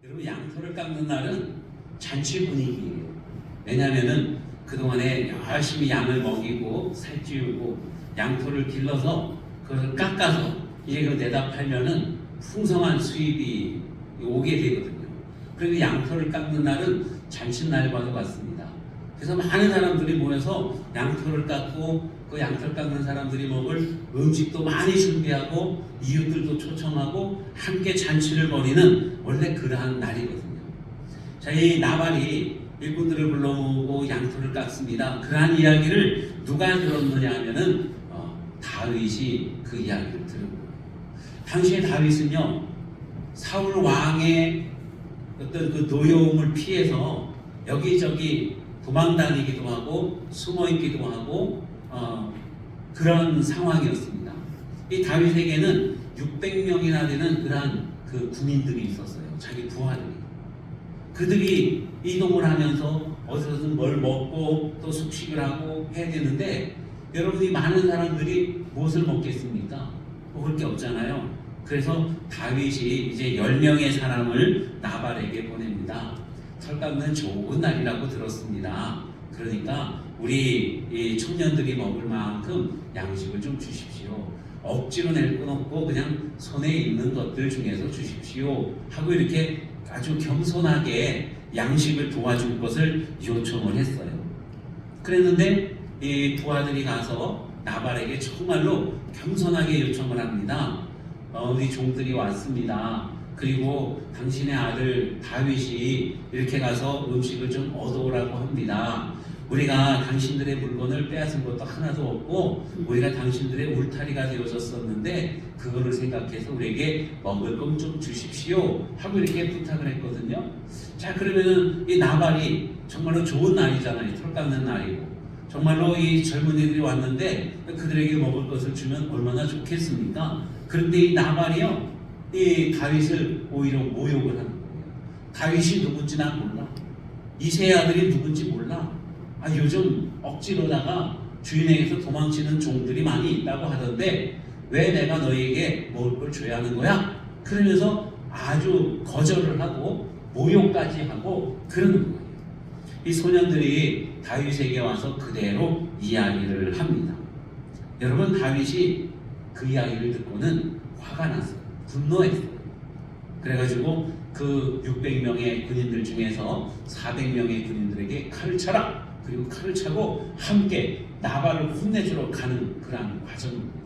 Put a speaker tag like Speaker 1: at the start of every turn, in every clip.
Speaker 1: 여러분, 양털을 깎는 날은 잔치 분위기예요. 왜냐하면은 그동안에 열심히 양을 먹이고 살찌우고 양털을 길러서 그것을 깎아서 이제 그 내다 팔면은 풍성한 수입이 오게 되거든요. 그리고 양털을 깎는 날은 잔칫날과도 같습니다. 그래서 많은 사람들이 모여서 양털을 깎고 그 양털 깎는 사람들이 먹을 음식도 많이 준비하고 이웃들도 초청하고 함께 잔치를 벌이는 원래 그러한 날이거든요. 자, 이 나발이 일꾼들을 불러모으고 양털을 깎습니다. 그러한 이야기를 누가 들었느냐 하면은 다윗이 그 이야기를 들은 거예요. 당시에 다윗은요, 사울 왕의 어떤 그 노여움을 피해서 여기저기 도망다니기도 하고 숨어있기도 하고 그런 상황이었습니다. 이 다윗에게는 600명이나 되는 그러한 그 군인들이 있었어요. 자기 부하들이. 그들이 이동을 하면서 어디서든 뭘 먹고 또 숙식을 하고 해야 되는데, 여러분이 많은 사람들이 무엇을 먹겠습니까? 먹을 게 없잖아요. 그래서 다윗이 이제 10명의 사람을 나발에게 보냅니다. 털 깎는 좋은 날이라고 들었습니다. 그러니까 우리 이 청년들이 먹을 만큼 양식을 좀 주십시오. 억지로 낼 건 없고 그냥 손에 있는 것들 중에서 주십시오 하고 이렇게 아주 겸손하게 양식을 도와줄 것을 요청을 했어요. 그랬는데 이 부하들이 가서 나발에게 정말로 겸손하게 요청을 합니다. 우리 종들이 왔습니다. 그리고 당신의 아들 다윗이 이렇게 가서 음식을 좀 얻어오라고 합니다. 우리가 당신들의 물건을 빼앗은 것도 하나도 없고 우리가 당신들의 울타리가 되어졌었는데 그거를 생각해서 우리에게 먹을 것 좀 주십시오 하고 이렇게 부탁을 했거든요. 자, 그러면은 이 나발이 정말로 좋은 날이잖아요. 털 깎는 날이고 정말로 이 젊은이들이 왔는데 그들에게 먹을 것을 주면 얼마나 좋겠습니까? 그런데 이 나발이요, 이 다윗을 오히려 모욕을 하는 거예요. 다윗이 누군지 난 몰라. 이새의 아들이 누군지 몰라. 요즘 억지로다가 주인에게서 도망치는 종들이 많이 있다고 하던데 왜 내가 너희에게 먹을 걸 줘야 하는 거야? 그러면서 아주 거절을 하고 모욕까지 하고 그러는 거예요. 이 소년들이 다윗에게 와서 그대로 이야기를 합니다. 여러분, 다윗이 그 이야기를 듣고는 화가 났어요. 분노했어요. 그래가지고 그 600명의 군인들 중에서 400명의 군인들에게 칼을 차라! 그리고 칼을 차고 함께 나발을 혼내주러 가는 그런 과정입니다.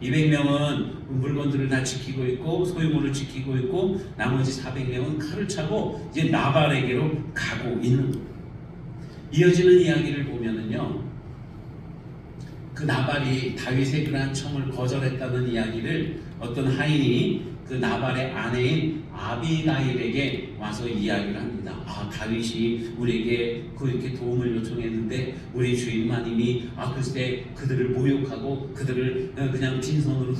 Speaker 1: 200명은 물건들을 다 지키고 있고 소유물을 지키고 있고 나머지 400명은 칼을 차고 이제 나발에게로 가고 있는 거예요. 이어지는 이야기를 보면은요, 그 나발이 다윗의 그러한 청을 거절했다는 이야기를 어떤 하인이 그 나발의 아내인 아비가일에게 와서 이야기를 합니다. 다윗이 우리에게 그렇게 도움을 요청했는데 우리 주인마님이 글쎄 그들을 모욕하고 그들을 그냥 빈손으로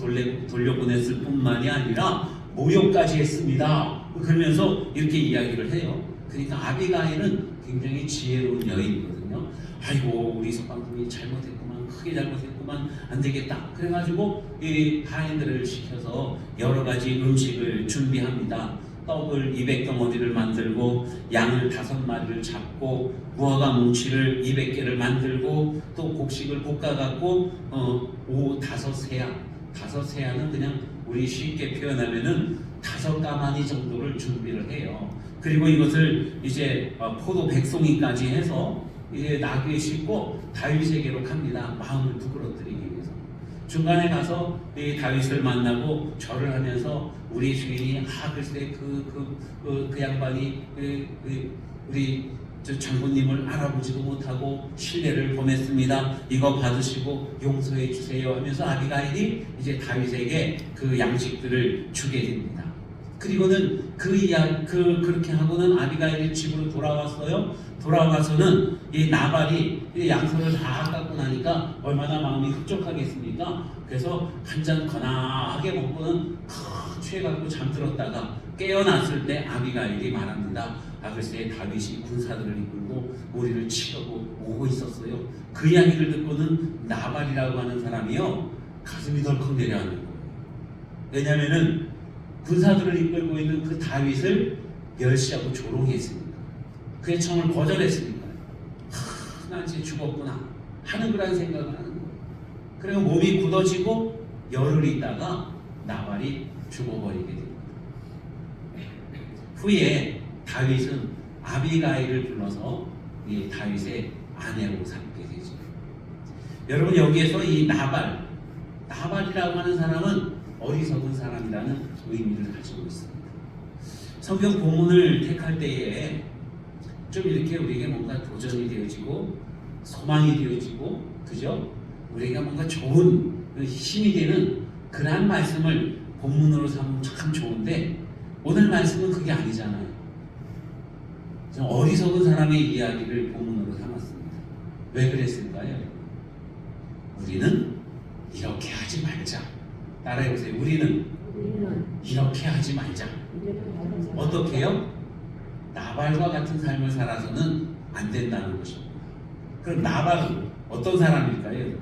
Speaker 1: 돌려보냈을 뿐만이 아니라 모욕까지 했습니다. 그러면서 이렇게 이야기를 해요. 그러니까 아비가일은 굉장히 지혜로운 여인이거든요. 아이고, 우리 석방님이 잘못했구만, 크게 잘못했구만, 안 되겠다. 그래가지고 이 하인들을 시켜서 여러 가지 음식을 준비합니다. 떡을 200덩어리를 만들고 양을 5마리를 잡고 무화과 뭉치를 200개를 만들고 또 곡식을 볶아갖고 5세야. 5세야는 그냥 우리 쉽게 표현하면은 5가마니 정도를 준비를 해요. 그리고 이것을 이제 포도 백송이까지 해서 이제 나귀에 싣고 다윗에게로 갑니다. 마음을 부끄러뜨리기 위해서. 중간에 가서 이 다윗을 만나고 절을 하면서 우리 주인이 글쎄 그 양반이 우리 장군님을 알아보지도 못하고 신뢰를 범했습니다. 이거 받으시고 용서해 주세요 하면서 아비가일이 이제 다윗에게 그 양식들을 주게 됩니다. 그리고는 그렇게 하고는 아비가일이 집으로 돌아왔어요. 돌아와서는 이 나발이 양손을 다 깎고 나니까 얼마나 마음이 흡족하겠습니까? 그래서 한 잔 거나하게 먹고는 취해갖고 잠들었다가 깨어났을 때 아비가일이 말합니다. 글쎄 다윗이 군사들을 이끌고 우리를 치려고 오고 있었어요. 그 이야기를 듣고는 나발이라고 하는 사람이요, 가슴이 덜컥 내려앉는 거예요. 왜냐하면은 군사들을 이끌고 있는 그 다윗을 멸시하고 조롱했으니까. 그의 청을 거절했으니까. 난 이제 죽었구나 하는 그런 생각을 하는 거예요. 그리고 몸이 굳어지고 열흘 있다가 나발이 죽어버리게 됩니다. 후에 다윗은 아비가일을 불러서 이 다윗의 아내로 삼게 되죠. 여러분, 여기에서 이 나발이라고 하는 사람은 어리석은 사람이라는 의미를 가지고 있습니다. 성경 본문을 택할 때에 좀 이렇게 우리에게 뭔가 도전이 되어지고 소망이 되어지고, 그죠? 우리가 뭔가 좋은 힘이 되는 그러한 말씀을 본문으로 삼으면 참 좋은데, 오늘 말씀은 그게 아니잖아요. 어리석은 사람의 이야기를 본문으로 삼았습니다. 왜 그랬을까요? 우리는 이렇게 하지 말자. 따라해보세요. 우리는 이렇게 하지 말자. 어떻게요? 나발과 같은 삶을 살아서는 안 된다는 것입니다. 그럼 나발은 어떤 사람일까요?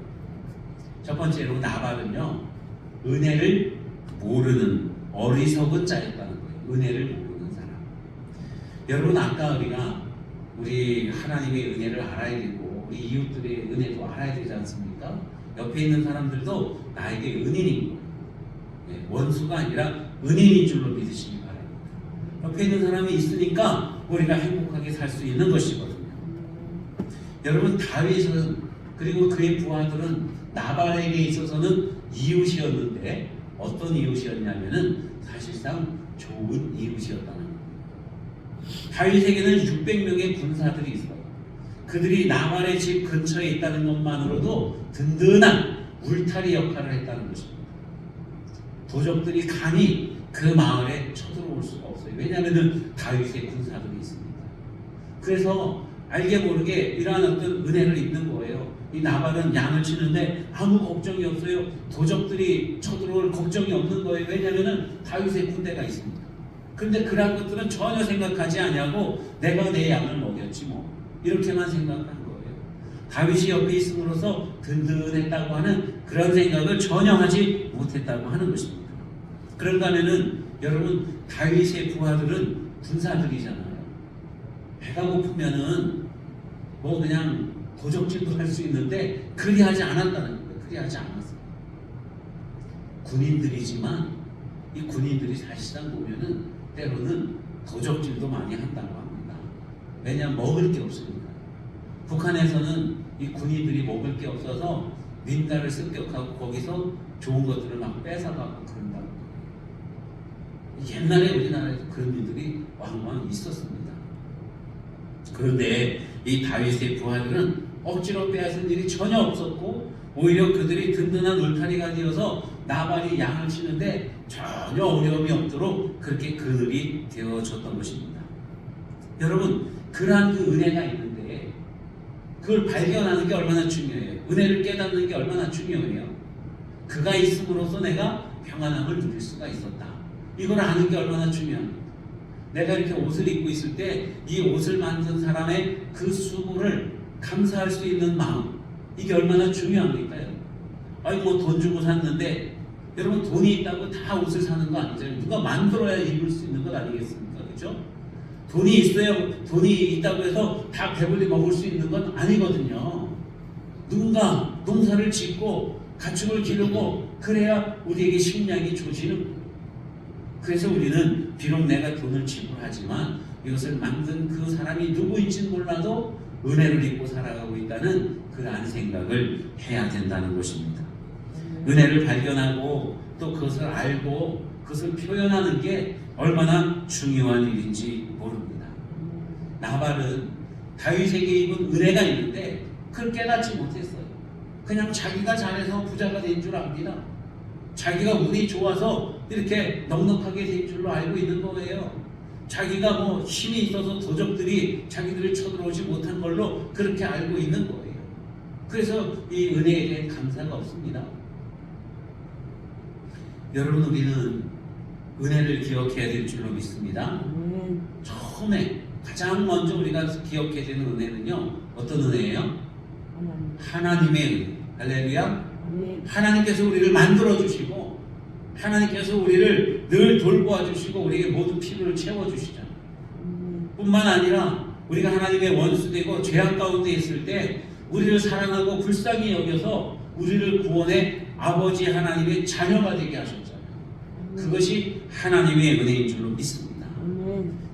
Speaker 1: 첫 번째로 나발은요, 은혜를 모르는 어리석은 자였다는 거예요. 은혜를 모르는 사람. 여러분, 아까 우리 하나님의 은혜를 알아야 되고 우리 이웃들의 은혜도 알아야 되지 않습니까? 옆에 있는 사람들도 나에게 은인인 거예요. 원수가 아니라 은인인 줄로 믿으시기 바랍니다. 옆에 있는 사람이 있으니까 우리가 행복하게 살 수 있는 것이거든요. 여러분, 다윗은 그리고 그의 부하들은 나발에게 있어서는 이웃이었는데, 어떤 이웃이었냐면은 사실상 좋은 이웃이었다는 거예요. 다윗에게는 600명의 군사들이 있어요. 그들이 나발의 집 근처에 있다는 것만으로도 든든한 울타리 역할을 했다는 것입니다. 도적들이 감히 그 마을에 쳐들어올 수가 없어요. 왜냐하면 다윗의 군사들이 있습니다. 그래서 알게 모르게 이러한 어떤 은혜를 입는 거예요. 이 나발은 양을 치는데 아무 걱정이 없어요. 도적들이 쳐들어올 걱정이 없는 거예요. 왜냐하면 다윗의 군대가 있습니다. 그런데 그러한 것들은 전혀 생각하지 아니하고 내가 내 양을 먹였지 뭐, 이렇게만 생각한 거예요. 다윗이 옆에 있음으로써 든든했다고 하는 그런 생각을 전혀 하지 못했다고 하는 것입니다. 그런가 하면은 여러분, 다윗의 부하들은 군사들이잖아요. 배가 고프면은 뭐 그냥 도적질도 할 수 있는데 그리하지 않았다는 거예요. 그리하지 않았어요. 군인들이지만 이 군인들이 사실상 보면은 때로는 도적질도 많이 한다고 합니다. 왜냐하면 먹을 게 없으니까. 북한에서는 이 군인들이 먹을 게 없어서 민가를 습격하고 거기서 좋은 것들을 막 뺏어가고 그런다고. 옛날에 우리나라에서 그런 일들이 왕왕 있었습니다. 그런데 이 다윗의 부하들은 억지로 빼앗은 일이 전혀 없었고, 오히려 그들이 든든한 울타리가 되어서 나발이 양을 치는데 전혀 어려움이 없도록 그렇게 그늘이 되어졌던 것입니다. 여러분, 그러한 그 은혜가 있는데 그걸 발견하는 게 얼마나 중요해요. 은혜를 깨닫는 게 얼마나 중요해요. 그가 있음으로써 내가 평안함을 누릴 수가 있었다. 이걸 아는 게 얼마나 중요합니다. 내가 이렇게 옷을 입고 있을 때 이 옷을 만든 사람의 그 수고를 감사할 수 있는 마음, 이게 얼마나 중요합니까요? 아니 뭐 돈 주고 샀는데, 여러분 돈이 있다고 다 옷을 사는 거 아니잖아요. 누가 만들어야 입을 수 있는 것 아니겠습니까? 그죠? 돈이 있어요. 돈이 있다고 해서 다 배불리 먹을 수 있는 건 아니거든요. 누군가 농사를 짓고 가축을 기르고 그래야 우리에게 식량이 조지는 거예요. 그래서 우리는 비록 내가 돈을 지불하지만 이것을 만든 그 사람이 누구인지는 몰라도 은혜를 입고 살아가고 있다는 그러한 생각을 해야 된다는 것입니다. 은혜를 발견하고 또 그것을 알고 그것을 표현하는 게 얼마나 중요한 일인지 모릅니다. 나발은 다윗에게 입은 은혜가 있는데 그걸 깨닫지 못했어요. 그냥 자기가 잘해서 부자가 된 줄 압니다. 자기가 운이 좋아서 이렇게 넉넉하게 된 줄로 알고 있는 거예요. 자기가 뭐 힘이 있어서 도적들이 자기들을 쳐들어오지 못한 걸로 그렇게 알고 있는 거예요. 그래서 이 은혜에 대한 감사가 없습니다. 여러분, 우리는 은혜를 기억해야 될 줄로 믿습니다. 처음에 가장 먼저 우리가 기억해야 되는 은혜는요, 어떤 은혜예요? 하나님의 은혜. 할렐루야. 하나님께서 우리를 만들어 주시고 하나님께서 우리를 늘 돌보아 주시고 우리에게 모든 필요를 채워 주시잖아요. 뿐만 아니라 우리가 하나님의 원수되고 죄악 가운데 있을 때 우리를 사랑하고 불쌍히 여겨서 우리를 구원해 아버지 하나님의 자녀가 되게 하셨잖아요. 그것이 하나님의 은혜인 줄로 믿습니다.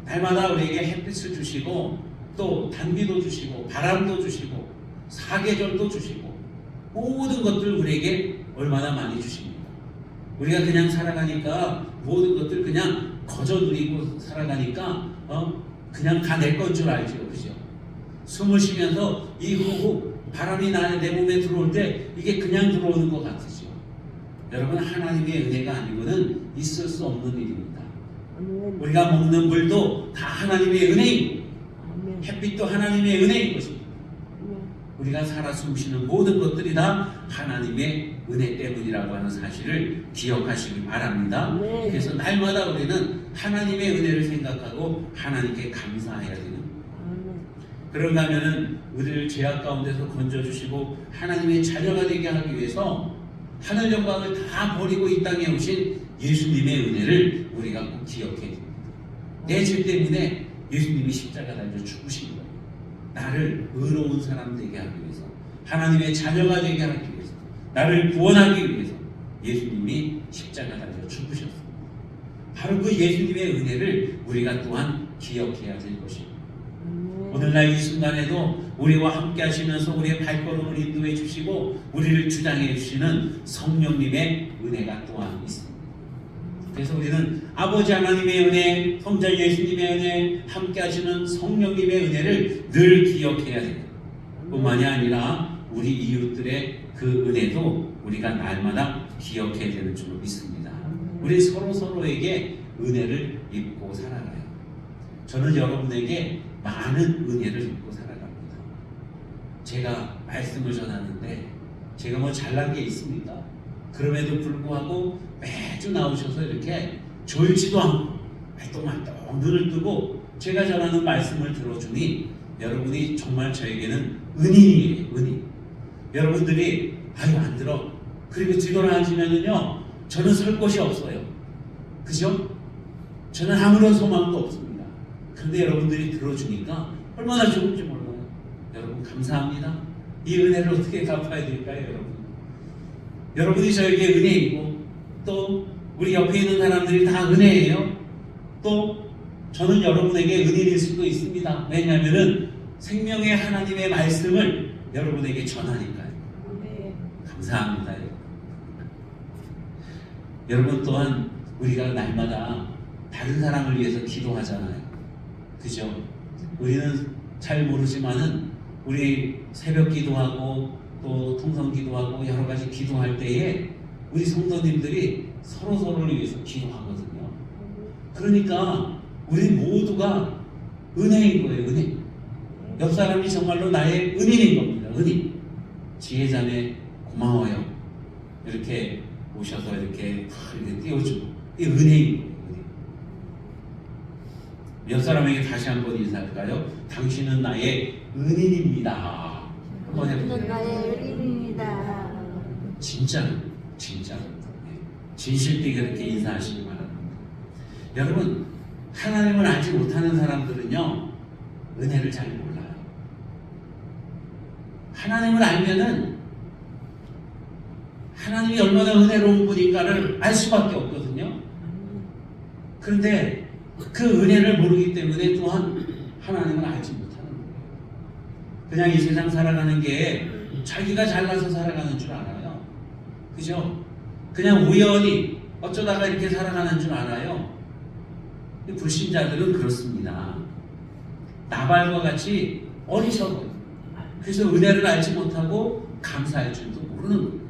Speaker 1: 날마다 우리에게 햇빛을 주시고 또 단비도 주시고 바람도 주시고 사계절도 주시고 모든 것들 우리에게 얼마나 많이 주십니다. 우리가 그냥 살아가니까 모든 것들 그냥 거저 누리고 살아가니까 그냥 다 내 건 줄 알죠. 그죠? 숨을 쉬면서 이 호흡 바람이 내 몸에 들어올 때 이게 그냥 들어오는 것 같으죠. 여러분, 하나님의 은혜가 아니고는 있을 수 없는 일입니다. 우리가 먹는 물도 다 하나님의 은혜이고 햇빛도 하나님의 은혜인 것입니다. 우리가 살아 숨쉬는 모든 것들이 다 하나님의 은혜 때문이라고 하는 사실을 기억하시기 바랍니다. 그래서 날마다 우리는 하나님의 은혜를 생각하고 하나님께 감사해야 되는, 그런가 하면은 우리를 죄악 가운데서 건져주시고 하나님의 자녀가 되게 하기 위해서 하늘 영광을 다 버리고 이 땅에 오신 예수님의 은혜를 우리가 꼭 기억해야 됩니다. 내 죄 때문에 예수님이 십자가 달려 죽으신 거예요. 나를 의로운 사람 되게 하기 위해서, 하나님의 자녀가 되게 하기 위해서, 나를 구원하기 위해서 예수님이 십자가 달려 죽으셨습니다. 바로 그 예수님의 은혜를 우리가 또한 기억해야 될 것입니다. 오늘날 이 순간에도 우리와 함께 하시면서 우리의 발걸음을 인도해 주시고 우리를 주장해 주시는 성령님의 은혜가 또한 있습니다. 그래서 우리는 아버지 하나님의 은혜, 성자 예수님의 은혜, 함께 하시는 성령님의 은혜를 늘 기억해야 됩니다. 뿐만이 아니라 우리 이웃들의 그 은혜도 우리가 날마다 기억해야 되는 줄로 믿습니다. 우리 서로에게 은혜를 입고 살아가요. 저는 여러분에게 많은 은혜를 입고 살아갑니다. 제가 말씀을 전하는데 제가 뭐 잘난 게 있습니까? 그럼에도 불구하고 매주 나오셔서 이렇게 졸지도 않고 말똥말똥 눈을 뜨고 제가 전하는 말씀을 들어주니 여러분이 정말 저에게는 은인이에요. 은인. 여러분들이 아유 안 들어, 그리고 뒤돌아앉으면은요 저는 설 곳이 없어요. 그죠? 저는 아무런 소망도 없습니다. 그런데 여러분들이 들어주니까 얼마나 좋은지 몰라요. 여러분 감사합니다. 이 은혜를 어떻게 갚아야 될까요? 여러분이 저에게 은혜이고 또 우리 옆에 있는 사람들이 다 은혜예요. 또 저는 여러분에게 은인일 수도 있습니다. 왜냐하면 생명의 하나님의 말씀을 여러분에게 전하니까요. 감사합니다. 여러분 또한 우리가 날마다 다른 사람을 위해서 기도하잖아요. 그죠? 우리는 잘 모르지만은 우리 새벽 기도하고 또 통성 기도하고 여러 가지 기도할 때에 우리 성도님들이 서로를 위해서 기도하거든요. 그러니까 우리 모두가 은혜인 거예요. 은혜. 옆 사람이 정말로 나의 은인인 겁니다. 은인. 지혜자매 고마워요. 이렇게 오셔서 이렇게 띄워주고 이 은혜인 거예요. 옆 사람에게 다시 한번 인사할까요? 당신은 나의 은인입니다. 한번 해보세요.
Speaker 2: 나의 은인입니다.
Speaker 1: 진짜 진실되게 그렇게 인사하시기 바랍니다. 여러분, 하나님을 알지 못하는 사람들은요 은혜를 잘 몰라요. 하나님을 알면은 하나님이 얼마나 은혜로운 분인가를 알 수밖에 없거든요. 그런데 그 은혜를 모르기 때문에 또한 하나님을 알지 못하는 거예요. 그냥 이 세상 살아가는 게 자기가 잘나서 살아가는 줄 알아요. 그죠? 그냥 우연히 어쩌다가 이렇게 살아가는 줄 알아요. 불신자들은 그렇습니다. 나발과 같이 어리석어요. 그래서 은혜를 알지 못하고 감사할 줄도 모르는 거예요.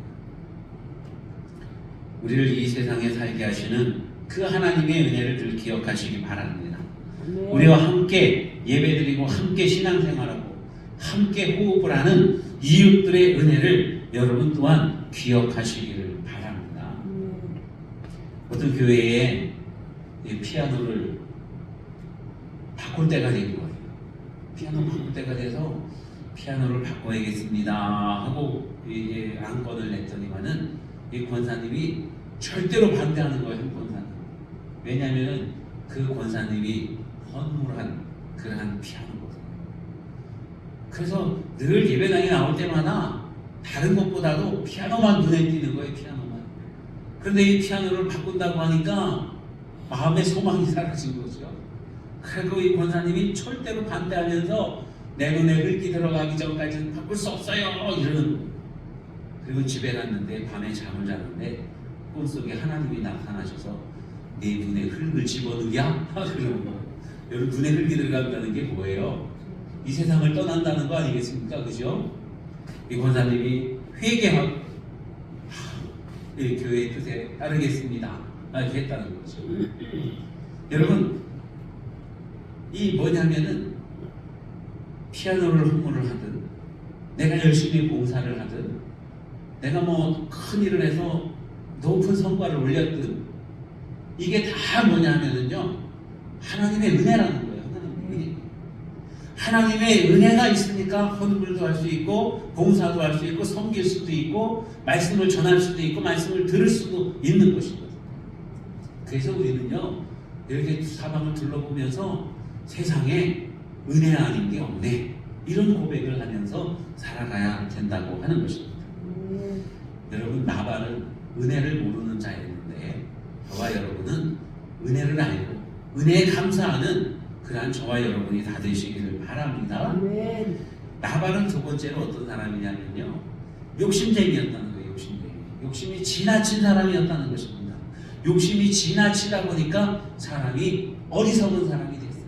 Speaker 1: 우리를 이 세상에 살게 하시는 그 하나님의 은혜를 늘 기억하시기 바랍니다. 우리와 함께 예배드리고 함께 신앙생활하고 함께 호흡을 하는 이웃들의 은혜를 여러분 또한 기억하시기를 바랍니다. 어떤 교회에 피아노를 바꿀 때가 된 거예요. 피아노 바꿀 때가 돼서 피아노를 바꿔야겠습니다 하고 이제 안건을 냈더니만은 이 권사님이 절대로 반대하는 거예요. 한 권사님. 왜냐하면 그 권사님이 헌물한 그러한 피아노거든요. 그래서 늘 예배당에 나올 때마다 다른 것보다도 피아노만 눈에 띄는 거예요. 피아노만. 그런데 이 피아노를 바꾼다고 하니까 마음의 소망이 사라진 거죠. 그리고 이 권사님이 절대로 반대하면서 내 눈에 흙이 들어가기 전까지는 바꿀 수 없어요 이러는 거예요. 그리고 집에 갔는데 밤에 잠을 자는데 꿈속에 하나님이 나타나셔서 내 눈에 흙을 집어넣냐? 그러는 거예요. 여러분 눈에 흙이 들어간다는 게 뭐예요? 이 세상을 떠난다는 거 아니겠습니까? 그죠? 이 권사님이 회개하고 교회의 뜻에 따르겠습니다 이렇게 했다는 거죠. 여러분 이 뭐냐면은 피아노를 흥무를 하든 내가 열심히 봉사를 하든 내가 뭐 큰 일을 해서 높은 성과를 올렸든 이게 다 뭐냐면은요 하나님의 은혜라는 거예요. 하나님의 은혜. 하나님의 은혜가 있으니까 헌물도 할 수 있고 봉사도 할 수 있고 섬길 수도 있고 말씀을 전할 수도 있고 말씀을 들을 수도 있는 것이거든요. 그래서 우리는요 이렇게 사방을 둘러보면서 세상에 은혜 아닌 게 없네 이런 고백을 하면서 살아가야 된다고 하는 것입니다. 여러분 나발은 은혜를 모르는 자였는데 저와 여러분은 은혜를 알고 은혜에 감사하는 그러한 저와 여러분이 다 되시기를 바랍니다. 나발은 두 번째로 어떤 사람이냐면요 욕심쟁이였다는 거예요. 욕심이 지나친 사람이었다는 것입니다. 욕심이 지나치다 보니까 사람이 어리석은 사람이 됐어요.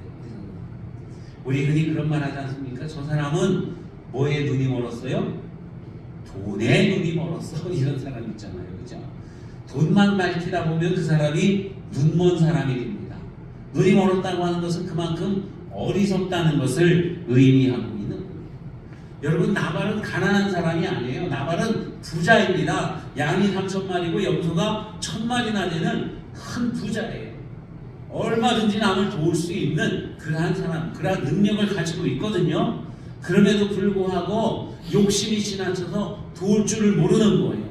Speaker 1: 우리 흔히 그런 말 하지 않습니까? 저 사람은 뭐에 눈이 멀었어요? 돈에 눈이 멀었어. 이런 사람 있잖아요. 그죠? 돈만 밝히다 보면 그 사람이 눈먼 사람이 됩니다. 눈이 멀었다고 하는 것은 그만큼 어리석다는 것을 의미하고 있는 거예요. 여러분 나발은 가난한 사람이 아니에요. 나발은 부자입니다. 양이 3,000마리고 염소가 1,000마리나 되는 큰 부자예요. 얼마든지 남을 도울 수 있는 그러한 사람, 그러한 능력을 가지고 있거든요. 그럼에도 불구하고 욕심이 지나쳐서 도울 줄을 모르는 거예요.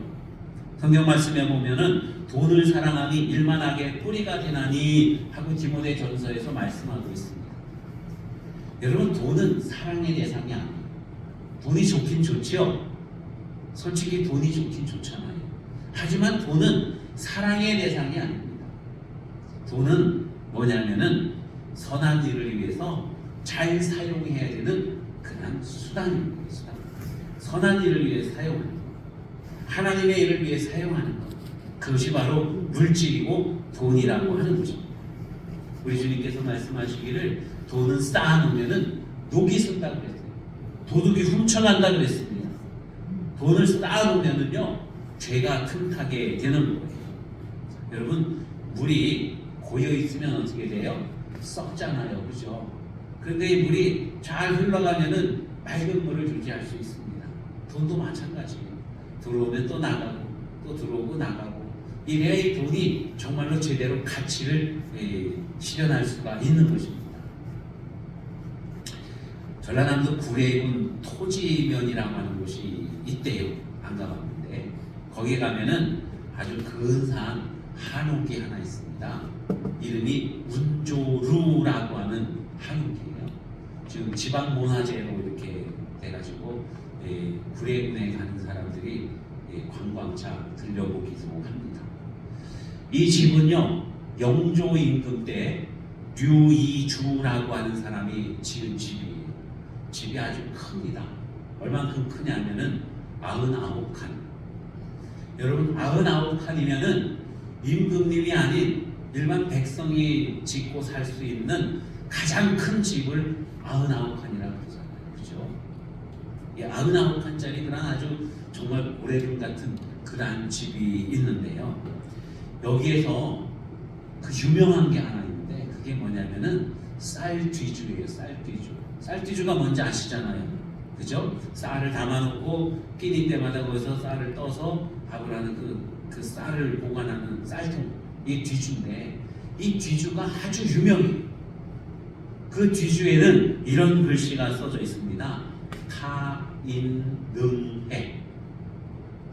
Speaker 1: 성경 말씀에 보면은 돈을 사랑하니 일만하게 뿌리가 되나니 하고 디모데 전서에서 말씀하고 있습니다. 여러분 돈은 사랑의 대상이 아니에요. 돈이 좋긴 좋지요. 솔직히 돈이 좋긴 좋잖아요. 하지만 돈은 사랑의 대상이 아닙니다. 돈은 뭐냐면은 선한 일을 위해서 잘 사용해야 되는 그런 수단입니다. 수단. 선한 일을 위해 사용하는 것, 하나님의 일을 위해 사용하는 것, 그것이 바로 물질이고 돈이라고 하는 것입니다. 우리 주님께서 말씀하시기를 돈은 쌓아놓으면은 녹이 쓴다고 그랬어요. 도둑이 훔쳐간다고 그랬습니다. 돈을 쌓아놓으면은요 죄가 틈타게 되는 거예요. 여러분 물이 고여 있으면 어떻게 돼요? 썩잖아요, 그죠? 그런데 이 물이 잘 흘러가면은 맑은 물을 유지할 수 있습니다. 돈도 마찬가지예요. 들어오면 또 나가고 또 들어오고 나가고 이래야 이 돈이 정말로 제대로 가치를 실현할 수가 있는 것입니다. 전라남도 구례군 토지면이라고 하는 곳이 있대요. 안 가봤는데 거기에 가면은 아주 근사한 한옥이 하나 있습니다. 이름이 운조루라고 하는 한옥이에요. 지금 지방문화재로 이렇게 돼가지고 구례군에 가는 사람들이 관광차 들려보기도 합니다. 이 집은요 영조 임금 때 류이주라고 하는 사람이 지은 집이에요. 집이 아주 큽니다. 얼만큼 크냐면은 99칸. 여러분 99칸이면은 임금님이 아닌 일반 백성이 짓고 살 수 있는 가장 큰 집을 99칸이라고 그러잖아요. 그죠? 이 99칸짜리 그런 아주 정말 오래된 같은 그러한 집이 있는데요. 여기에서 그 유명한 게 하나 있는데 그게 뭐냐면은 쌀뒤주예요. 쌀뒤주가 뭔지 아시잖아요. 그죠? 쌀을 담아놓고 끼니 때마다 거기서 쌀을 떠서 밥을 하는 그 쌀을 보관하는 쌀통, 이 뒤주인데 이 뒤주가 아주 유명해요. 그 뒤주에는 이런 글씨가 써져 있습니다.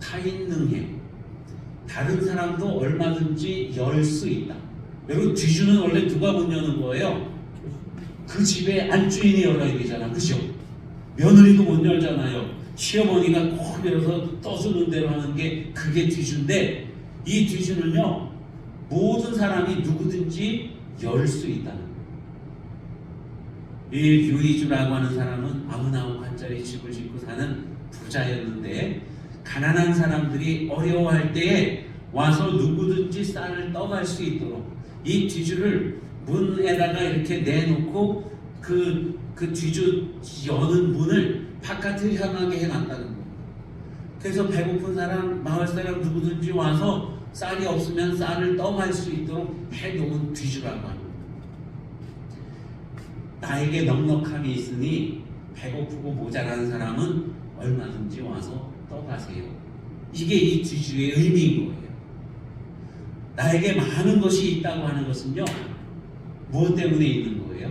Speaker 1: 타인능해. 다른 사람도 얼마든지 열 수 있다. 여러분 뒤주는 원래 누가 문 여는 거예요? 그 집에 안주인이 열어야 되잖아. 그죠? 며느리도 못 열잖아요. 시어머니가 꼭 열어서 떠주는 대로 하는 게 그게 뒤주인데, 이 뒤주는요 모든 사람이 누구든지 열 수 있다는 거예요. 이 유이주라고 하는 사람은 99칸짜리 집을 짓고 사는 부자였는데, 가난한 사람들이 어려워할 때에 와서 누구든지 쌀을 떠갈 수 있도록 이 뒤주를 문에다가 이렇게 내놓고 그 뒤주 여는 문을 바깥을 향하게 해놨다는 거예요. 그래서 배고픈 사람, 마을 사람 누구든지 와서 쌀이 없으면 쌀을 떠갈 수 있도록 해놓은 뒤주라고 합니다. 나에게 넉넉함이 있으니 배고프고 모자란 사람은 얼마든지 와서 떠가세요. 이게 이 뒤주의 의미인 거예요. 나에게 많은 것이 있다고 하는 것은요, 무엇 때문에 있는 거예요?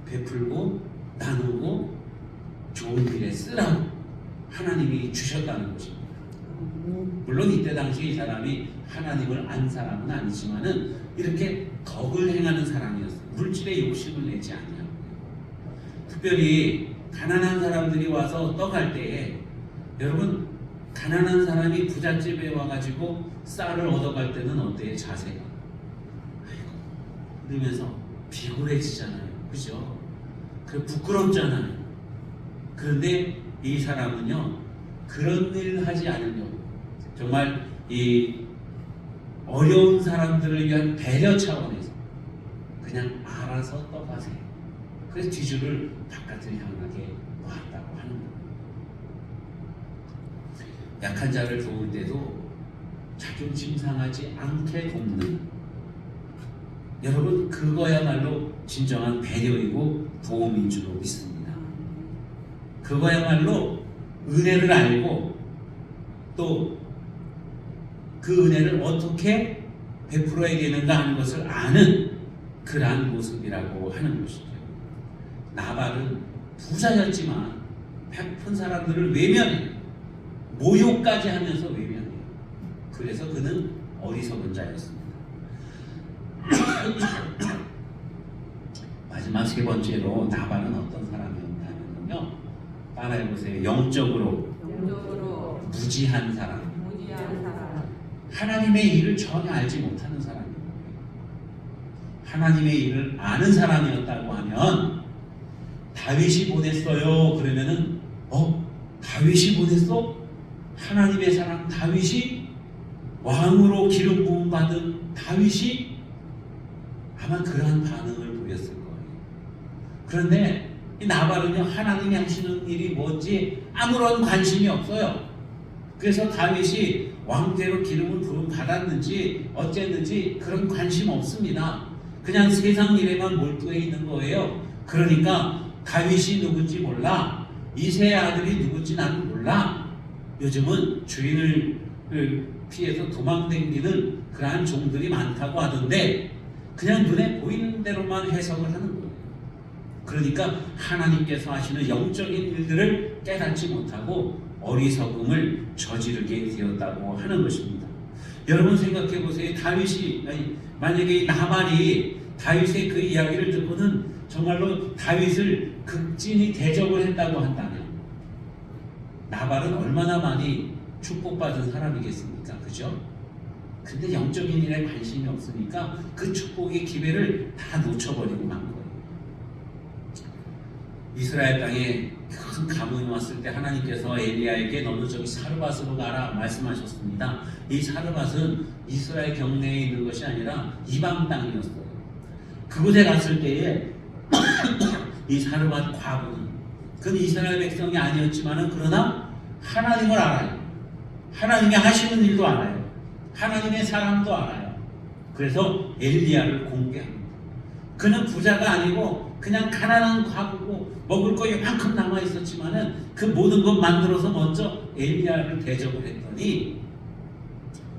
Speaker 1: 베풀고 나누고 좋은 일에 쓰라고 하나님이 주셨다는 것입니다. 물론 이때 당시 이 사람이 하나님을 안 사람은 아니지만은 이렇게 덕을 행하는 사람이었어요. 물질에 욕심을 내지 않냐고요. 특별히 가난한 사람들이 와서 떠갈 때에, 여러분 가난한 사람이 부잣집에 와가지고 쌀을 얻어갈 때는 어때요? 자세가 아이고 이러면서 비굴해지잖아요. 그죠? 그 부끄럽잖아요. 그런데 이 사람은요 그런 일을 하지 않으려고 정말 이 어려운 사람들을 위한 배려 차원에서 그냥 알아서 떠가세요. 그래서 뒤주를 바깥을 향하게 놓았다고 하는 거예요. 약한 자를 도울 때도 자존심 상하지 않게 돕는, 여러분 그거야말로 진정한 배려이고 도움인 줄로 믿습니다. 그거야말로 은혜를 알고 또 그 은혜를 어떻게 베풀어야 되는가 하는 것을 아는 그러한 모습이라고 하는 것이죠. 나발은 부자였지만 베푼 사람들을 외면해요. 모욕까지 하면서 외면해요. 그래서 그는 어리석은 자였습니다. 마지막 세 번째로 나발은 어떤 사람이었냐면요, 따라해보세요. 영적으로 무지한 사람, 하나님의 일을 전혀 알지 못하는 사람이에요. 하나님의 일을 아는 사람이었다고 하면, 다윗이 보냈어요 그러면은 다윗이 보냈어? 하나님의 사람 다윗이, 왕으로 기름 부음 받은 다윗이, 아마 그러한 반응을 보였을 거예요. 그런데 이 나발은요 하나님이 하시는 일이 뭔지 아무런 관심이 없어요. 그래서 다윗이 왕대로 기름을 부음 받았는지 어쨌는지 그런 관심 없습니다. 그냥 세상 일에만 몰두해 있는 거예요. 그러니까 다윗이 누군지 몰라, 이새의 아들이 누군지 나는 몰라. 요즘은 주인을 피해서 도망다니는 그러한 종들이 많다고 하던데, 그냥 눈에 보이는 대로만 해석을 하는 거예요. 그러니까 하나님께서 하시는 영적인 일들을 깨닫지 못하고 어리석음을 저지르게 되었다고 하는 것입니다. 여러분 생각해 보세요. 만약에 나발이 다윗의 그 이야기를 듣고는 정말로 다윗을 극진히 대적을 했다고 한다면, 나발은 얼마나 많이 축복받은 사람이겠습니까? 그죠? 근데 영적인 일에 관심이 없으니까 그 축복의 기회를 다 놓쳐버리고 만 거예요. 이스라엘 땅에 큰 가뭄이 왔을 때 하나님께서 엘리야에게 너는 저기 사르밧으로 가라 말씀하셨습니다. 이 사르밧은 이스라엘 경내에 있는 것이 아니라 이방 땅이었어요. 그곳에 갔을 때에 이 사르밧 과부는, 그는 이스라엘 백성이 아니었지만은 그러나 하나님을 알아요. 하나님이 하시는 일도 알아요. 하나님의 사랑도 알아요. 그래서 엘리야를 공개합니다. 그는 부자가 아니고 그냥 가난한 과부고 먹을 거 이만큼 남아 있었지만은 그 모든 것 만들어서 먼저 엘리야를 대접을 했더니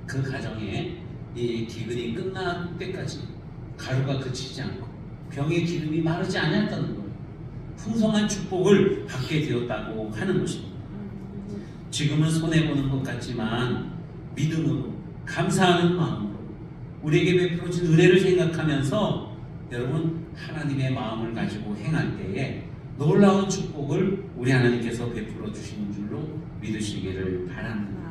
Speaker 1: 그 가정에 이 기근이 끝날 때까지 가루가 그치지 않고 병의 기름이 마르지 않았다는 거예요. 풍성한 축복을 받게 되었다고 하는 것입니다. 지금은 손해보는 것 같지만 믿음으로 감사하는 마음으로 우리에게 베풀어진 은혜를 생각하면서 여러분 하나님의 마음을 가지고 행할 때에 놀라운 축복을 우리 하나님께서 베풀어 주시는 줄로 믿으시기를 바랍니다.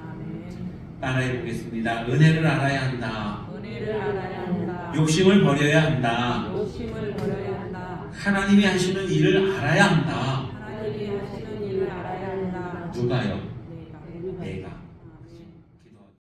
Speaker 1: 따라해 보겠습니다. 은혜를 알아야 한다.
Speaker 3: 은혜를 알아야 한다.
Speaker 1: 욕심을 버려야 한다.
Speaker 3: 욕심을 버려야 한다.
Speaker 1: 하나님이 하시는 일을 알아야 한다.